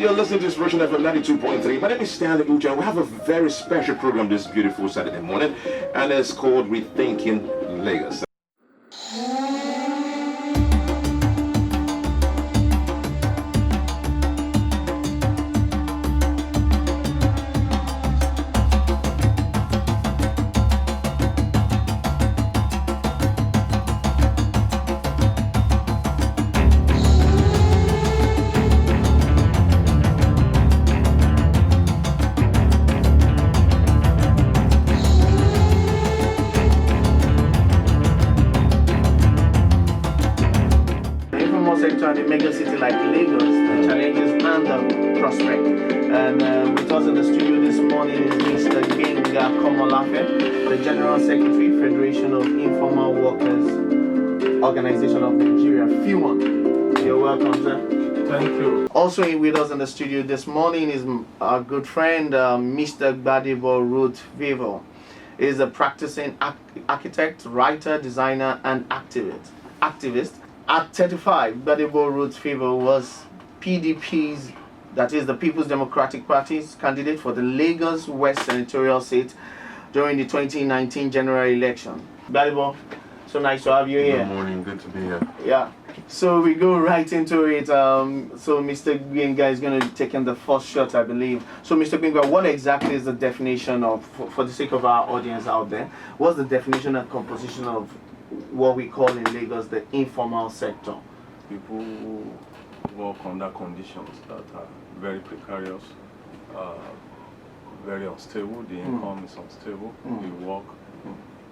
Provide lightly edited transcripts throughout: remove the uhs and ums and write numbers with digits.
You're listening to Inspiration FM 92.3. My name is Stanley Ucha, and we have a very special program this beautiful Saturday morning, and it's called Rethinking Lagos. In a major city like Lagos, the challenges and the prospect. And with us in the studio this morning is Mr. Gbenga Komolafe, the General Secretary, Federation of Informal Workers Organization of Nigeria, FIWON. You're welcome, sir. Thank you. Also with us in the studio this morning is our good friend, Mr. Gbadebo Ruth-Vivo. He is a practicing architect, writer, designer, and activist. At 35, Gbadebo Ruth-Vivo was PDP's, that is the People's Democratic Party's candidate for the Lagos West Senatorial seat during the 2019 general election. Gbadebo, so nice to have you here. Good morning, good to be here. Yeah. So we go right into it. So Mr. Gbenga is going to be taking the first shot, I believe. So Mr. Gbenga, what exactly is the definition of, for the sake of our audience out there, what's the definition and composition of what we call in Lagos the informal sector? People who work under conditions that are very precarious, very unstable. The income is unstable. The work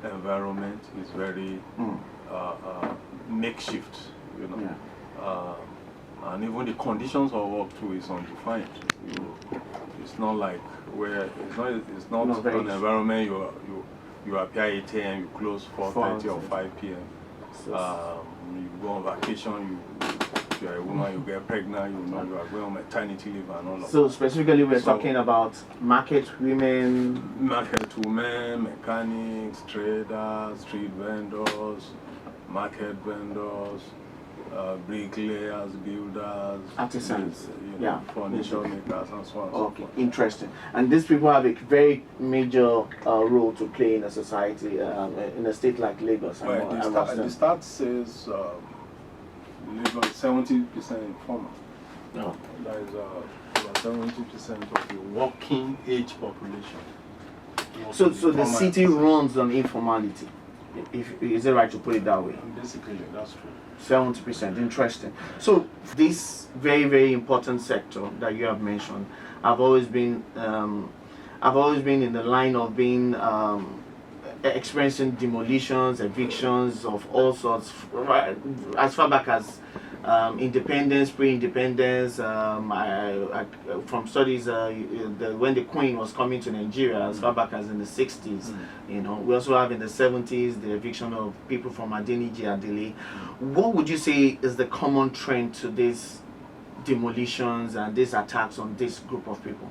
environment is very makeshift, you know. Yeah. And even the conditions of work too is undefined. It's not like where it's not an environment you appear 8 a.m., you close 4:30 or 5 p.m. You go on vacation, if you're a woman, you get pregnant, you know you are going on maternity leave and all of that. So specifically we're talking about market women, mechanics, traders, street vendors, market vendors, bricklayers, builders, artisans, furniture makers, and so on. Okay, interesting. And these people have a very major role to play in a society, in a state like Lagos. Well, the stat says Lagos 70% informal. No. That is about 70% of the working age population. So the city runs on informality. Is it right to put it that way? Basically, that's true. 70%. Interesting. So this very, very important sector that you have mentioned, I've always been in the line of being experiencing demolitions, evictions of all sorts, right, as far back as independence, pre-independence. From studies, when the Queen was coming to Nigeria, as far back as in the 60s, you know, we also have in the 70s the eviction of people from Adeniji Adele. What would you say is the common trend to these demolitions and these attacks on this group of people?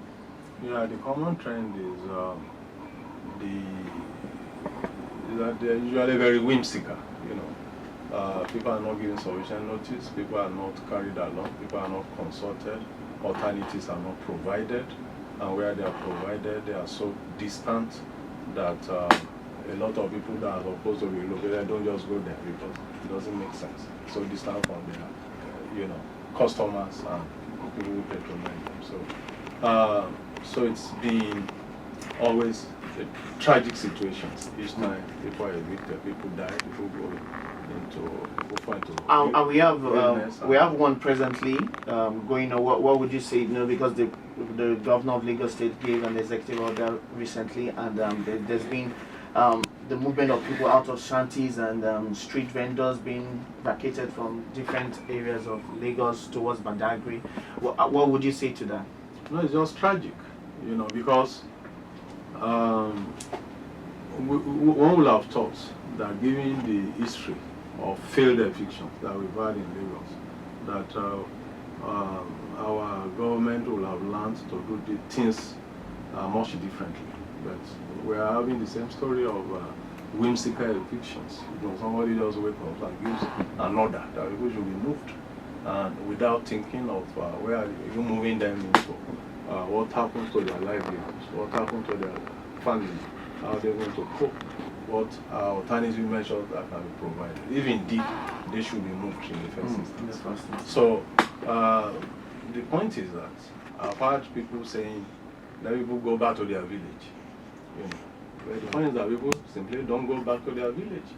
Yeah, the common trend is that they're usually very whimsical, you know. People are not given sufficient notice, people are not carried along, people are not consulted, alternatives are not provided, and where they are provided, they are so distant that a lot of people that are supposed to be located don't just go there because it doesn't make sense. So distant from their, customers and people who patronize them. So it's been always tragic situations. Each time people are evicted, people die, people go into and we have one presently going on. What would you say? Because the governor of Lagos State gave an executive order recently, and there's been the movement of people out of shanties and street vendors being vacated from different areas of Lagos towards Badagry. What would you say to that? No, it's just tragic, because one would have thought that given the history of failed evictions that we've had in Lagos, that our government will have learned to do the things much differently. But we are having the same story of whimsical evictions. Somebody just wakes up and gives an order that people should be moved. and without thinking of where are you moving them into, what happens to their livelihoods, what happens to their family, how they're going to cope, what alternative measures that can be provided. If indeed they should be moved in the first instance. So the point is that I've heard people saying that people go back to their village. You know, but the point is that people simply don't go back to their village.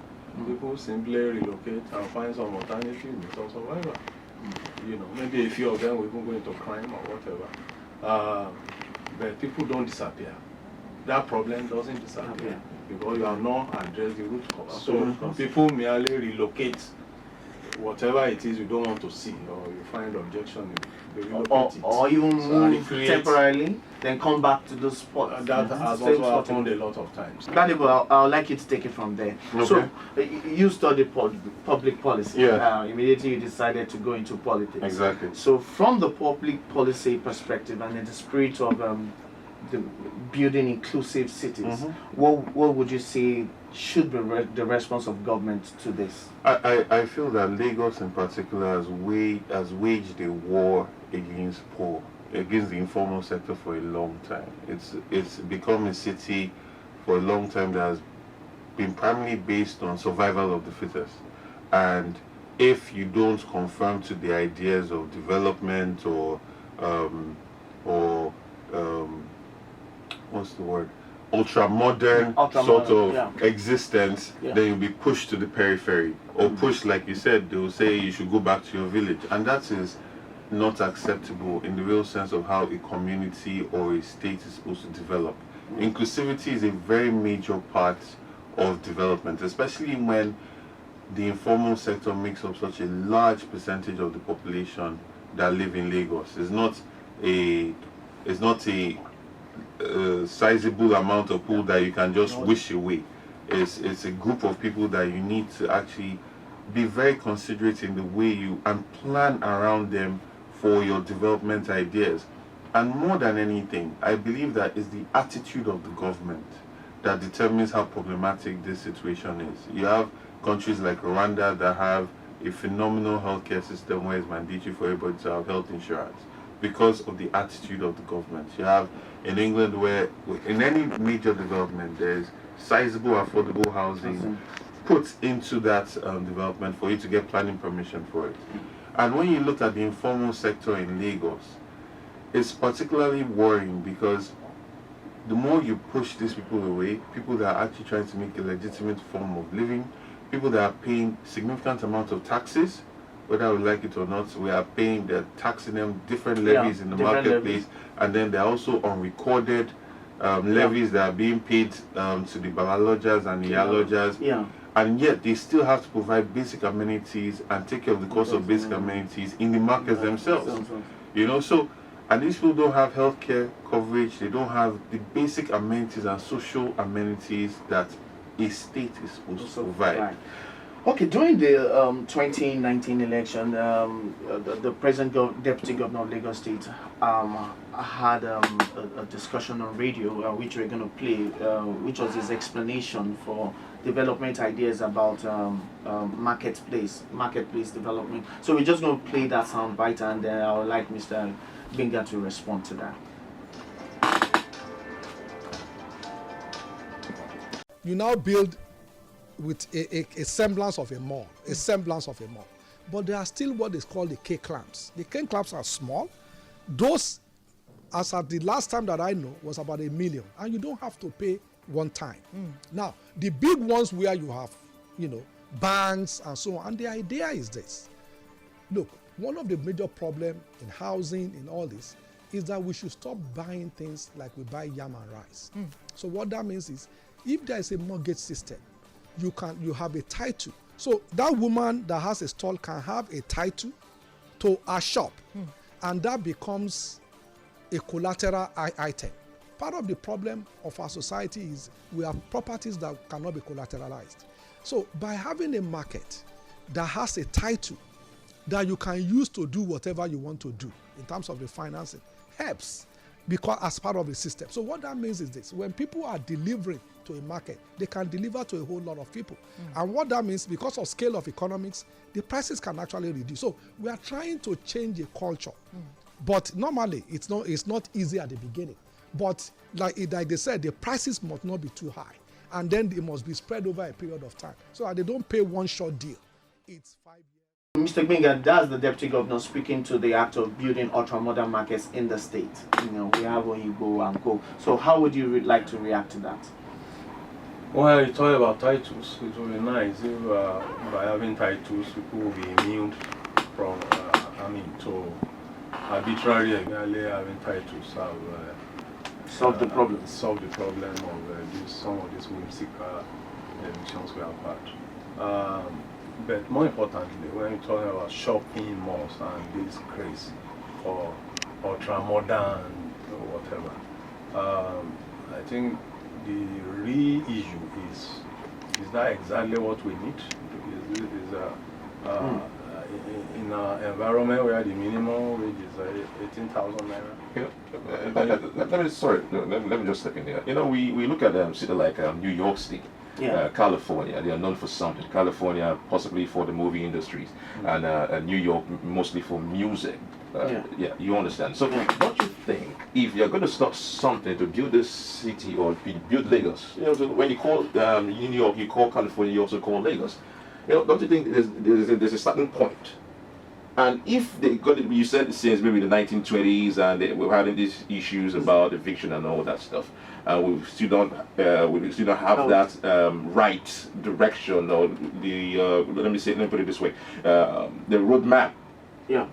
People simply relocate and find some alternative means of survival. You know, maybe a few of them will even go into crime or whatever. But people don't disappear. That problem doesn't disappear because you have not addressed the root cause. So people merely relocate whatever it is you don't want to see or you find objection in. Or even move temporarily, then come back to those spots. That has also happened a lot of times. Gladible, I would like you to take it from there. Okay. So, you studied public policy. Yeah. Immediately you decided to go into politics. Exactly. So, from the public policy perspective and in the spirit of the building inclusive cities, what would you say should be the response of government to this? I feel that Lagos in particular has waged a war against the informal sector for a long time. It's become a city for a long time that has been primarily based on survival of the fittest. And if you don't conform to the ideas of development or what's the word? Ultra-modern sort of existence, then you'll be pushed to the periphery. Or pushed, like you said, they will say you should go back to your village. And that is not acceptable in the real sense of how a community or a state is supposed to develop. Inclusivity is a very major part of development, especially when the informal sector makes up such a large percentage of the population that live in Lagos. It's not a sizable amount of people that you can just wish away. It's a group of people that you need to actually be very considerate in the way you and plan around them for your development ideas. And more than anything, I believe that it's the attitude of the government that determines how problematic this situation is. You have countries like Rwanda that have a phenomenal healthcare system where it's mandatory for everybody to have health insurance because of the attitude of the government. You have in England where in any major development there's sizable affordable housing put into that development for you to get planning permission for it. And when you look at the informal sector in Lagos, it's particularly worrying because the more you push these people away, people that are actually trying to make a legitimate form of living, people that are paying significant amounts of taxes, whether we like it or not, we are paying, they're taxing them different levies in the marketplace, and then they're also unrecorded levies that are being paid to the Babalodjas and the Yalodjas, and yet they still have to provide basic amenities and take care of the cost of basic amenities in the markets themselves. You know, so, and these people don't have healthcare coverage, they don't have the basic amenities and social amenities that a state is supposed to provide. Okay, during the 2019 election, the present deputy governor of Lagos State had a discussion on radio, which we're going to play, which was his explanation for development ideas about marketplace development. So we're just going to play that sound bite, and I would like Mr. Binga to respond to that. You now build with a semblance of a mall, but there are still what is called the K-clamps. The K-clamps are small. Those, as at the last time that I know, was about $1 million, and you don't have to pay one time. Now, the big ones where you have, banks and so on, and the idea is this. Look, one of the major problems in housing, in all this, is that we should stop buying things like we buy yam and rice. So what that means is, if there is a mortgage system, you have a title. So that woman that has a stall can have a title to a shop, and that becomes a collateral item. Part of the problem of our society is we have properties that cannot be collateralized. So by having a market that has a title that you can use to do whatever you want to do in terms of the financing, helps. because as part of the system. So what that means is this: when people are delivering to a market, they can deliver to a whole lot of people. And what that means, because of scale of economics, the prices can actually reduce. So we are trying to change a culture. But normally, it's not easy at the beginning. But like they said, the prices must not be too high. And then they must be spread over a period of time. So that they don't pay one short deal. It's 5 years. Mr. Gbenga, that's the Deputy Governor speaking to the act of building ultra-modern markets in the state. We have Oyibo and Co. So how would you like to react to that? Well, you talk about titles. It would be nice if by having titles, people will be immune from, to arbitrarily having titles have Solve the problem. Solve the problem of some of these whimsical emissions we have had. But more importantly, when you're talking about shopping malls and this craze for ultra-modern or whatever, I think the real issue is that exactly what we need? In an environment where the minimum wage is 18,000 naira. Let me just step in there. We look at city like New York City, California. They are known for something. California possibly for the movie industries, and New York mostly for music. You understand. So don't you think if you're going to start something to build this city or build Lagos, so when you call New York, you call California, you also call Lagos. Don't you think there's a certain point? And if they got it, you said since maybe the 1920s, and they were having these issues about eviction and all that stuff, we still don't have that right direction or the let me put it this way, the roadmap. Yeah.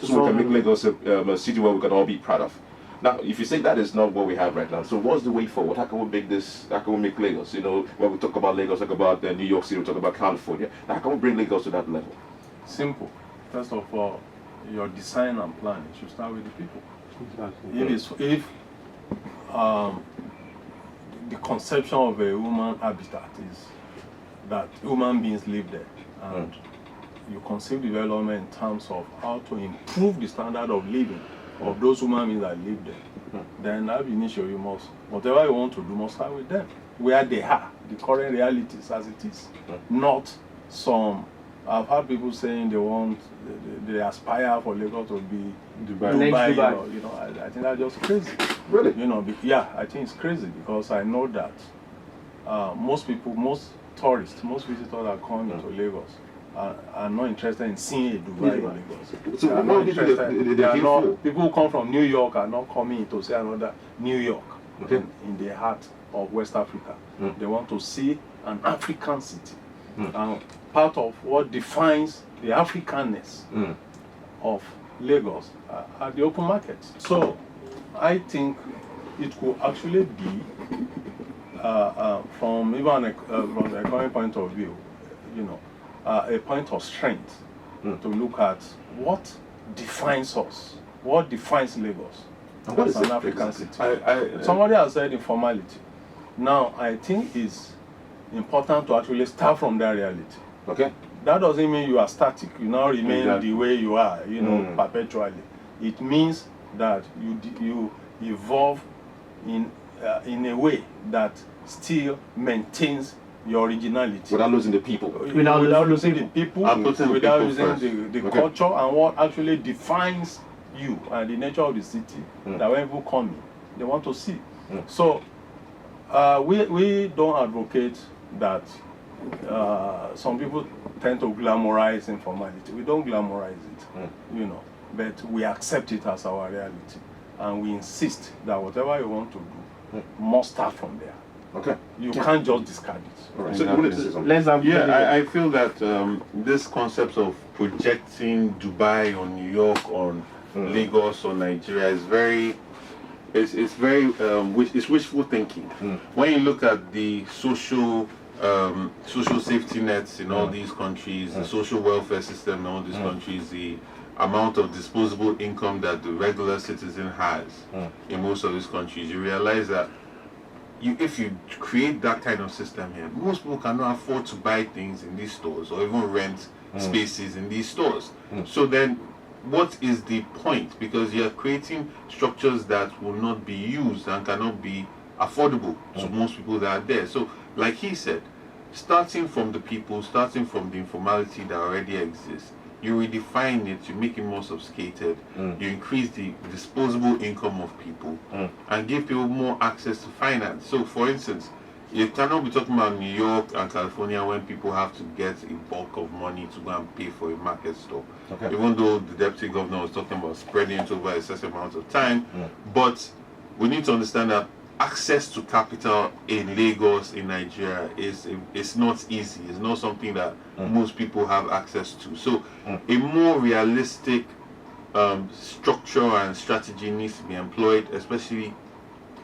So we can make Lagos a city where we can all be proud of. Now, if you say that is not what we have right now, so what's the way forward? How can we make this? How can we make Lagos? When we talk about Lagos, talk about New York City, we talk about California. How can we bring Lagos to that level? Simple. First of all, your design and planning should start with the people. Exactly. If the conception of a human habitat is that human beings live there, and you conceive development in terms of how to improve the standard of living of those human beings that live there, then ab initio you must, whatever you want to do must start with them, where they are, the current realities as it is, not some. I've heard people saying they aspire for Lagos to be Dubai. I think that's just crazy. Really? I think it's crazy because I know that most tourists, most visitors that come into Lagos are not interested in seeing a Dubai in Lagos. So people who come from New York are not coming to see another New York in the heart of West Africa. They want to see an African city. And part of what defines the Africanness of Lagos are the open markets. So I think it could actually be, from even from the economic point of view, a point of strength to look at what defines us, what defines Lagos as an African city. Somebody has said informality. Now, I think it's important to actually start from that reality. Okay. That doesn't mean you are static. You now remain the way you are, perpetually. It means that you evolve in a way that still maintains your originality. Without losing the people. Without losing the people, without losing the culture and what actually defines you and the nature of the city that when people come in, they want to see. So we don't advocate that. Some people tend to glamorize informality. We don't glamorize it, but we accept it as our reality, and we insist that whatever you want to do must start from there. Okay. You can't just discard it. All right. So I feel that this concept of projecting Dubai or New York on Lagos or Nigeria is very it's wishful thinking. When you look at the social safety nets in all these countries, the social welfare system in all these countries, the amount of disposable income that the regular citizen has in most of these countries, you realize that if you create that kind of system here, most people cannot afford to buy things in these stores or even rent spaces in these stores. So then what is the point? Because you're creating structures that will not be used and cannot be affordable to most people that are there. So, like he said, starting from the people, starting from the informality that already exists, you redefine it, you make it more sophisticated, you increase the disposable income of people, and give people more access to finance. So, for instance, you cannot be talking about New York and California when people have to get a bulk of money to go and pay for a market store. Okay. Even though the deputy governor was talking about spreading it over a certain amount of time, but we need to understand that access to capital in Lagos, in Nigeria, is not easy. It's not something that most people have access to. So a more realistic structure and strategy needs to be employed, especially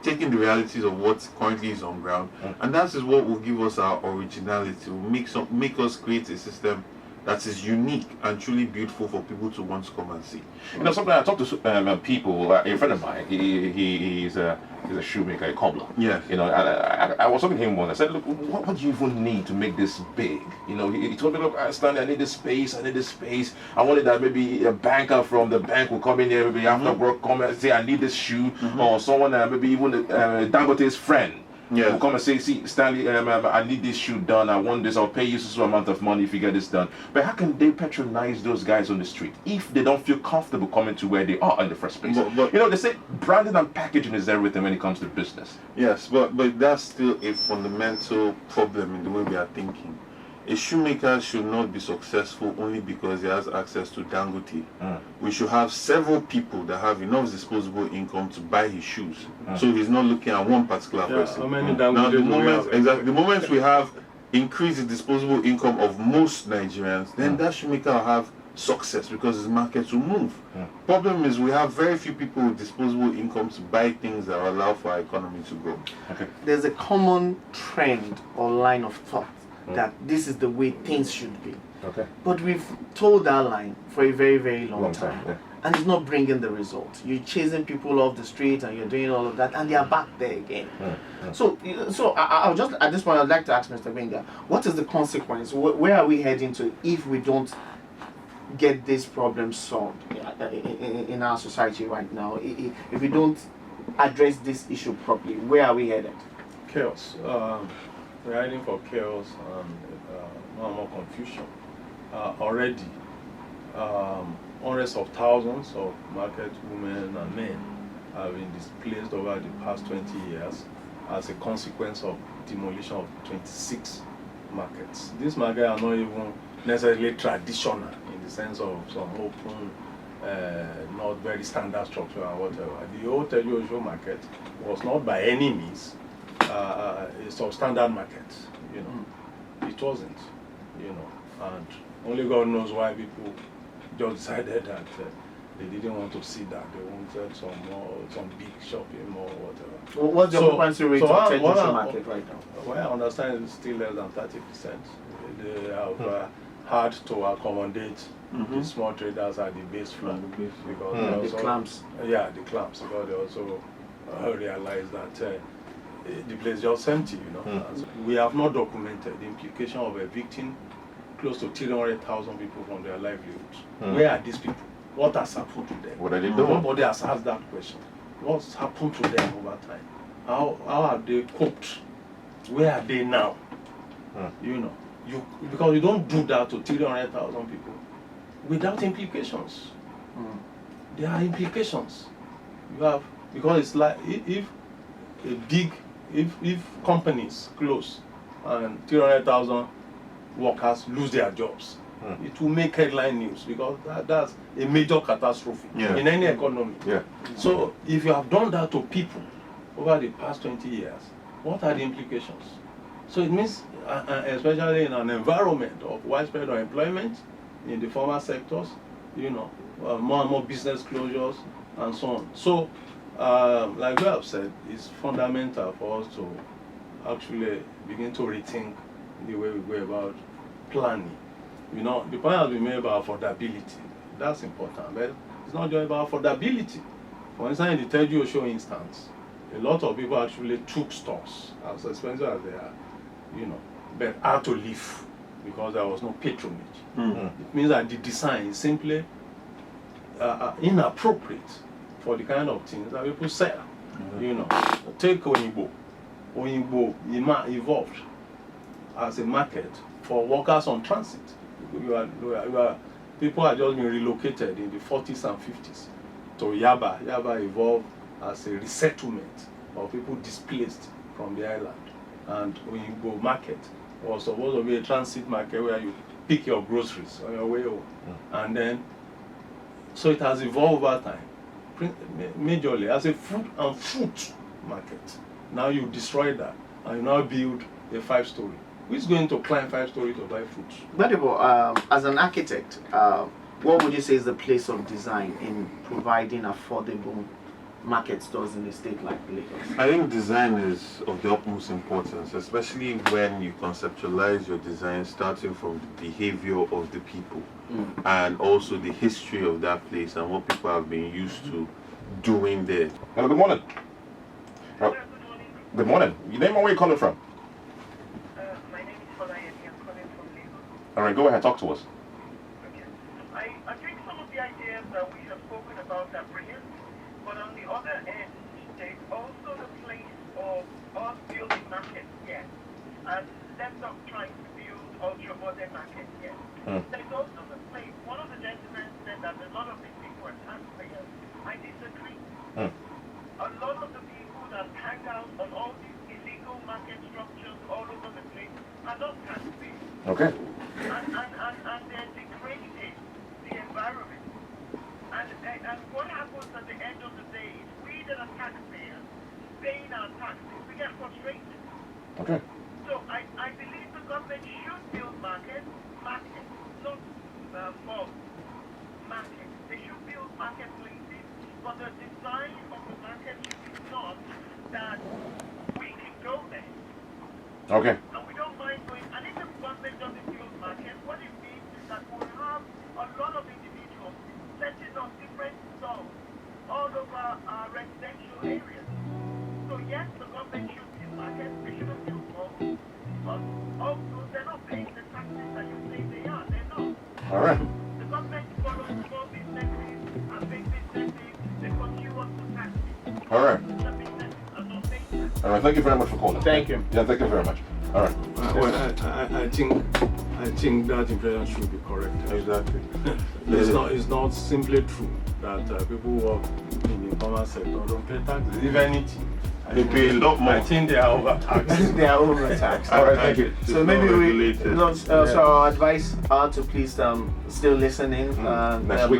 taking the realities of what currently is on ground, and that is what will give us our originality, will make us create a system that is unique and truly beautiful for people to want to come and see. You know, sometimes I talk to people. A friend of mine, he's a shoemaker, a cobbler. Yes. You know, I was talking to him once. I said, look, what do you even need to make this big? You know, he told me, look, Stanley, I need this space. I wanted that maybe a banker from the bank will come in here, maybe after work, come and say, I need this shoe, or someone, maybe even Dangote's friend. Yeah. Will come and say, see, Stanley, I need this shoe done. I want this. I'll pay you so amount of money if you get this done. But how can they patronize those guys on the street if they don't feel comfortable coming to where they are in the first place? But you know, they say branding and packaging is everything when it comes to business. Yes, but that's still a fundamental problem in the way we are thinking. A shoemaker should not be successful only because he has access to Dangote. We should have several people that have enough disposable income to buy his shoes. So he's not looking at one particular person. How many Now, Dangote the moment we have increased the disposable income of most Nigerians, then that shoemaker will have success because his market will move. Problem is we have very few people with disposable income to buy things that will allow for our economy to grow. Okay. There's a common trend or line of thought that this is the way things should be. Okay. But we've told that line for a very, very long, Long time. time, yeah. And it's not bringing the result. You're chasing people off the street and you're doing all of that, and they are back there again. So I'll just, at this point, I'd like to ask Mr. Benga, what is the consequence? Where are we heading to if we don't get this problem solved in our society right now? If we don't address this issue properly, where are we headed? Chaos. We're heading for chaos and more and more confusion. Already, hundreds of thousands of market women and men have been displaced over the past 20 years as a consequence of demolition of 26 markets. These markets are not even necessarily traditional in the sense of some open, not very standard structure and whatever. The old Tejo market was not by any means a substandard market, you know. It wasn't, you know, and only God knows why people just decided that they didn't want to see that. They wanted some big shopping mall or whatever. What's the occupancy rate of Tejo market right now? Well, I understand it's still less than 30%. They have had to accommodate the small traders at the base floor because they also, the clamps. Yeah, the clamps, because they also realized that the place is just empty, you know. We have not documented the implication of evicting close to 300,000 people from their livelihoods. Where are these people? What has happened to them? What are they doing? Nobody has asked that question. What's happened to them over time? How have they coped? Where are they now? You know, because you don't do that to 300,000 people without implications. There are implications. You have, because it's like if companies close and 300,000 workers lose their jobs, it will make headline news because that's a major catastrophe in any economy. So if you have done that to people over the past 20 years, what are the implications? So it means, especially in an environment of widespread unemployment in the formal sectors, you know, more and more business closures and so on. So like we have said, it's fundamental for us to actually begin to rethink the way we go about planning. You know, the point has been made about affordability. That's important, but it's not just about affordability. For instance, in the Teju Show instance, a lot of people actually took stores, as expensive as they are, you know, but had to leave because there was no patronage. It means that the design is simply inappropriate for the kind of things that people sell. You know, take Oyinbo. Oyinbo evolved as a market for workers on transit. People are just being relocated in the 40s and 50s. So Yaba evolved as a resettlement of people displaced from the island. And Oyinbo market was supposed to be a transit market where you pick your groceries on your way home. And then, so it has evolved over time, majorly as a food and fruit market. Now you destroy that and you now build a 5-story. Who is going to climb 5-story to buy fruits? But as an architect, what would you say is the place of design in providing affordable market stores in a state like Lagos? I think design is of the utmost importance, especially when you conceptualize your design starting from the behavior of the people and also the history of that place and what people have been used to doing there. Hello, good morning. Good morning. Your name and where you calling from? My name is Folayemi. I'm calling from Lagos. All right, go ahead, talk to us. Okay. I think some of the ideas that we have spoken about are brilliant, but on the other end, there's also the place of us building markets, yes, and let's not try to build ultra-modern markets, yes. There's also the place, one of the gentlemen said that a lot of these people are taxpayers. I disagree. A lot of the people that hang out on all these illegal market structures all over the place are not taxpayers. Okay. And they're degrading the environment. And what happens at the end of the day is we that are taxpayers, paying our taxes, we get frustrated. Okay. So I believe the government should build markets, not malls, markets. They should build marketplaces, but the design of the market should be not that we can go there. Okay. And we don't mind going, and if the government doesn't build markets, what it means is that we'll have a lot of individuals setting up different stalls all over our residential areas. So yes, the government should build markets, they shouldn't build malls, but also they're not paying the taxes that you say they are, they're not. All right. The government follows small businesses and big businesses, they continue on to taxes. All right. The businesses are not paying taxes. All right, thank you very much for calling. Thank you. Yeah, thank you very much. All right. Well, I think that impression should be corrected. Exactly. It's not simply true that people who work in the informal sector don't pay taxes. If anything, They pay a lot more. I think they are overtaxed. They are overtaxed. All right, thank you. So maybe regulated. so our advice to please still listen in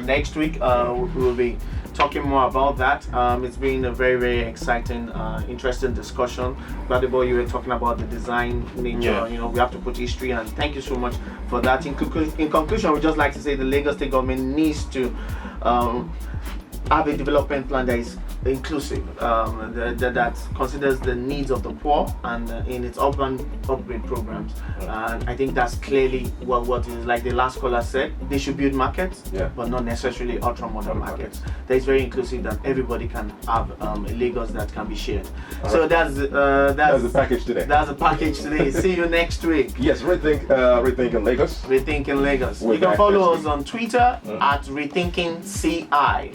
next week. We'll be talking more about that. It's been a very, very exciting, interesting discussion. Gladibo, you were talking about the design nature. Yeah. You know, we have to put history, and thank you so much for that. In conclusion, we just like to say the Lagos State government needs to have a development plan that is inclusive, that considers the needs of the poor and in its urban upgrade programs. And I think that's clearly what is, like the last caller said, they should build markets, but not necessarily ultra-modern markets. That is very inclusive, that everybody can have a Lagos that can be shared. So that's the package today. That's the package today. See you next week. Yes, Rethink in Lagos. Rethinking Lagos. We'll You can back follow next us on Twitter at Rethinking CI.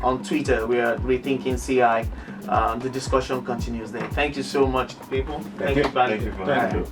On Twitter, we are Rethinking CI. The discussion continues there. Thank you so much, people. Thank you. Thank you. Thank you for Thank having you. me.